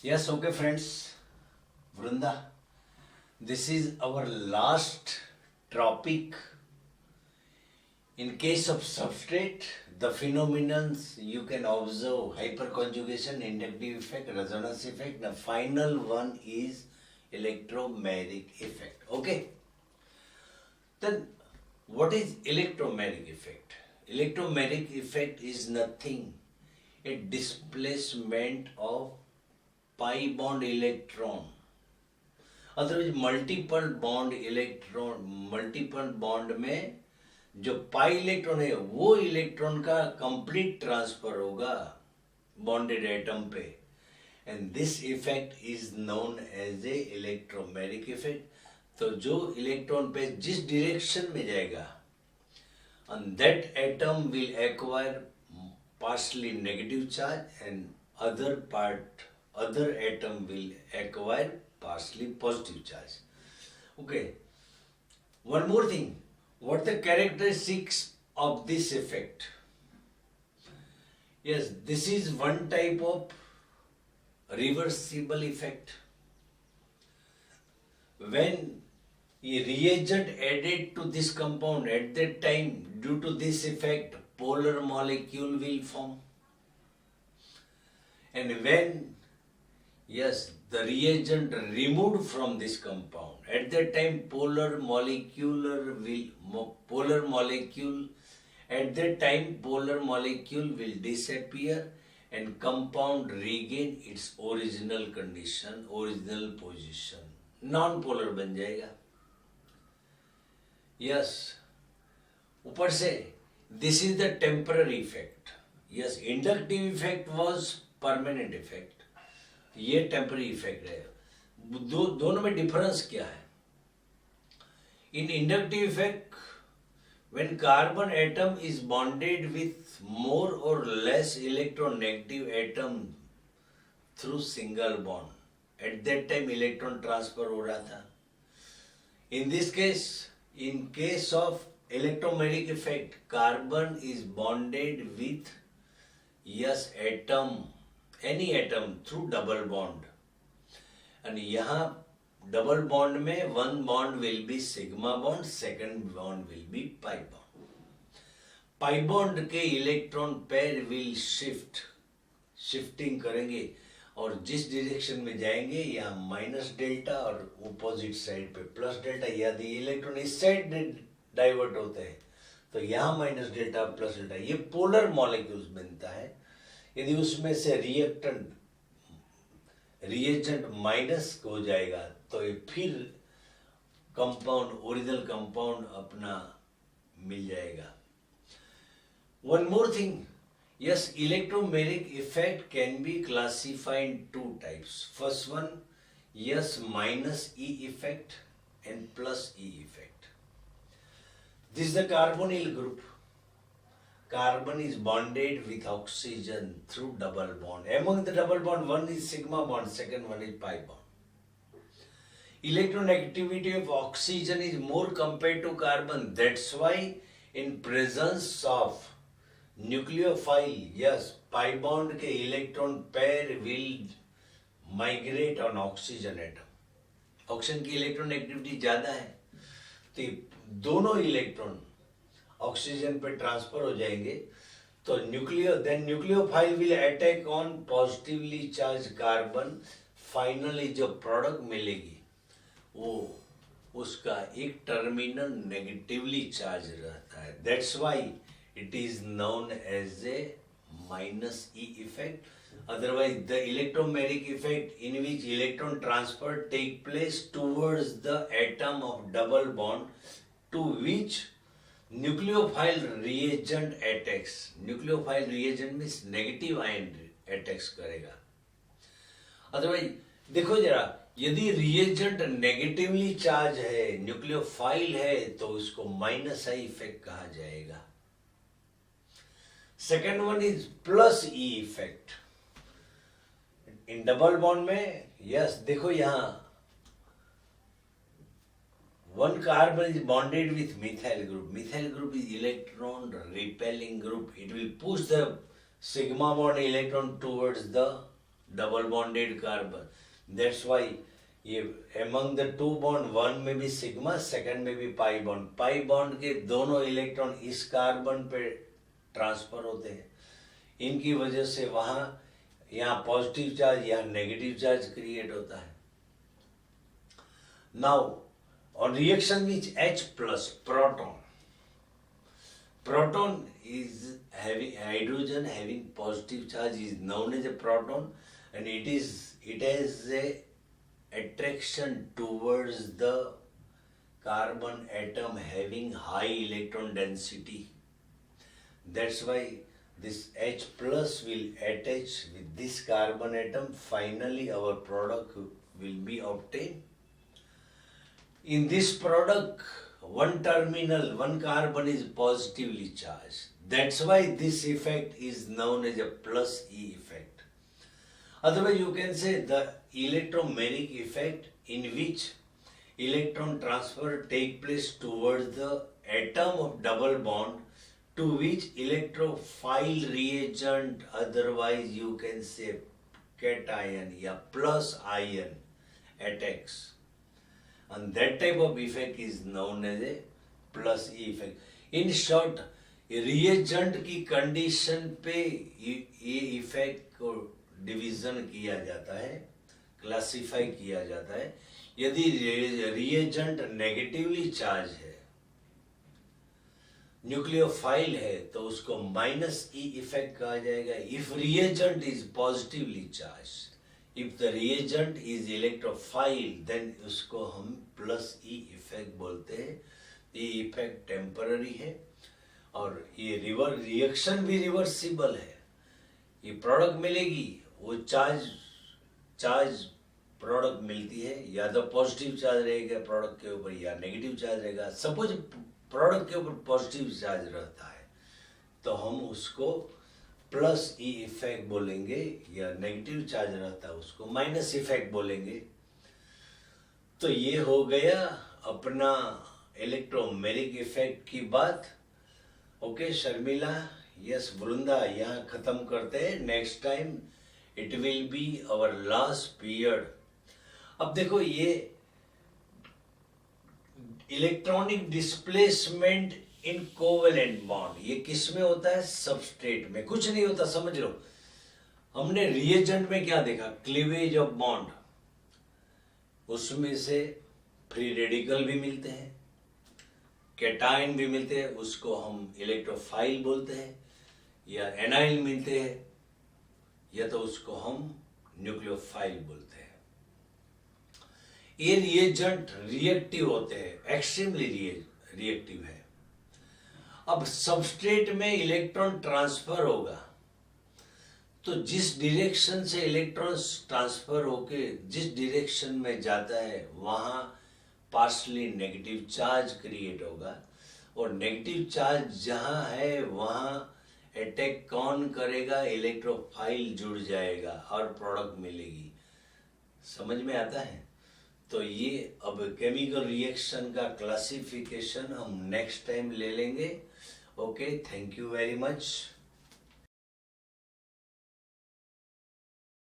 Yes, okay, friends. Vrunda, this is our last topic. In case of substrate, the phenomenons you can observe hyperconjugation, inductive effect, resonance effect. The final one is electromagnetic effect. Okay. Then, what is electromagnetic effect? Electromagnetic effect is nothing. A displacement of pi bond electron. Otherwise multiple bond में जो pi electron है वो electron का complete transfer होगा bonded atom पे and this effect is known as a electromagnetic effect. तो जो electron पे जिस डायरेक्शन में जाएगा and that atom will acquire partially negative charge and other atom will acquire partially positive charge. Okay, one more thing, what the characteristics of this effect? Yes, this is one type of reversible effect. When a reagent added to this compound at that time, due to this effect, polar molecule will form. And when, yes, the reagent removed from this compound, at that time polar molecule will disappear and compound regain its original condition, original position. Non-polar बन जाएगा. Yes, ऊपर से this is the temporary effect. Yes, inductive effect was permanent effect. ये temporary effect है. दोनों में difference क्या है? In inductive effect, when carbon atom is bonded with more or less electronegative atom through single bond, at that time electron transfer हो रहा था. In this case, in case of electromagnetic effect, carbon is bonded with any atom through double bond. And यहाँ double bond में one bond will be sigma bond, second bond will be pi bond. Pi bond के electron pair will shifting करेंगे और जिस direction में जाएंगे यहाँ minus delta और अपोजिट साइड पे प्लस डेल्टा, यदि इलेक्ट्रॉन इस साइड डाइवर्ट होते हैं तो यहाँ माइनस डेल्टा प्लस डेल्टा, ये पोलर मॉलिक्यूल्स बनता है. यदि उसमें से रिएजेंट माइनस हो जाएगा तो ये फिर कंपाउंड, ओरिजिनल कंपाउंड अपना मिल जाएगा. One more thing, yes, electromagnetic effect can be classified in two types. First one, yes, minus E effect and plus E effect. This is the carbonyl group. Carbon is bonded with oxygen through double bond. Among the double bond, one is sigma bond, second one is pi bond. Electronegativity of oxygen is more compared to carbon. That's why in presence of nucleophile, yes, pi bond के electron pair will migrate on oxygen atom. Oxygen की electron activity ज्यादा है तो दोनों electron oxygen पे transfer हो जाएंगे तो nucleophile will attack on positively charge carbon. Finally जो प्रोडक्ट मिलेगी वो उसका एक टर्मिनल नेगेटिवली चार्ज रहता है. That's why it is known as a minus E effect. Otherwise, the electromagnetic effect in which electron transfer take place towards the atom of double bond to which nucleophile reagent attacks. Nucleophile reagent means negative ion attacks करेगा. Otherwise, देखो जरा, यदि reagent negatively charge है, nucleophile है, तो उसको minus I effect कहा जाएगा. Second one is plus E effect. In double bond में, yes, देखो यहाँ one carbon is bonded with methyl group. Methyl group is electron repelling group. It will push the sigma bond electron towards the double bonded carbon, that's why ये among the two bond, one में भी sigma, second में भी pi bond, pi bond के दोनों electron इस carbon पे transfer होते हैं, इनकी वजह से वहां यहाँ पॉजिटिव चार्ज यहाँ नेगेटिव चार्ज क्रिएट होता है। Now on reaction with H plus proton, proton is having hydrogen having positive charge is known as a proton, and it has a attraction towards the carbon atom having high electron density. That's why this H plus will attach with this carbon atom. Finally our product will be obtained. In this product, one terminal, one carbon is positively charged. That's why this effect is known as a plus E effect. Otherwise, you can say the electromagnetic effect, in which electron transfer take place towards the atom of double bond, to which electrophile reagent, otherwise you can say cation या plus ion attacks. And that type of effect is known as a plus E effect. In short, reagent की condition पे ये effect को division किया जाता है, classify किया जाता है। यदि रिएजेंट नेगेटिवली चार्ज है, न्यूक्लियोफाइल है, तो उसको माइनस ई इफेक्ट कहा जाएगा। If reagent is positively charge, if the reagent is electrophile, then उसको हम प्लस ई इफेक्ट बोलते हैं। ये इफेक्ट टेम्पररी है और ये रिएक्शन भी रिवर्सिबल है। ये प्रोडक्ट मिलेगी, वो चार्ज प्रोडक्ट मिलती है, या तो पॉजिटिव चार्ज रहेगा प्रोडक्ट के ऊपर या नेगेटिव चार्ज रहेगा। सपोज प्रोडक्ट के ऊपर पॉजिटिव चार्ज रहता है तो हम उसको प्लस ई इफेक्ट बोलेंगे, या नेगेटिव चार्ज रहता है उसको माइनस इफेक्ट बोलेंगे। तो ये हो गया अपना इलेक्ट्रोमैग्नेटिक इफेक्ट की बात। ओके शर्मिला, यस वृंदा, यहाँ खत्म करते हैं। Next time it will be our last period. अब देखो ये electronic displacement in covalent bond, ये किस में होता है? सबस्ट्रेट में। कुछ नहीं होता, समझ लो। हमने रिएजेंट में क्या देखा? क्लीवेज ऑफ बॉन्ड, उसमें से फ्री रेडिकल भी मिलते हैं, कैटायन भी मिलते हैं, उसको हम इलेक्ट्रोफाइल बोलते हैं, या एनाइल मिलते हैं, या तो उसको हम न्यूक्लियोफाइल बोलते हैं। ये रिएजेंट रिएक्टिव होते हैं, एक्सट्रीमली रिएक्टिव है। अब सबस्ट्रेट में इलेक्ट्रॉन ट्रांसफर होगा, तो जिस डायरेक्शन से इलेक्ट्रॉन ट्रांसफर होके जिस डायरेक्शन में जाता है वहां पार्शली नेगेटिव चार्ज क्रिएट होगा, और नेगेटिव चार्ज जहां है वहां अटैक कौन करेगा? इलेक्ट्रोफाइल जुड़ जाएगा और प्रोडक्ट मिलेगी। समझ में आता है? तो ये अब केमिकल रिएक्शन का क्लासिफिकेशन हम नेक्स्ट टाइम ले लेंगे। Okay, thank you very much.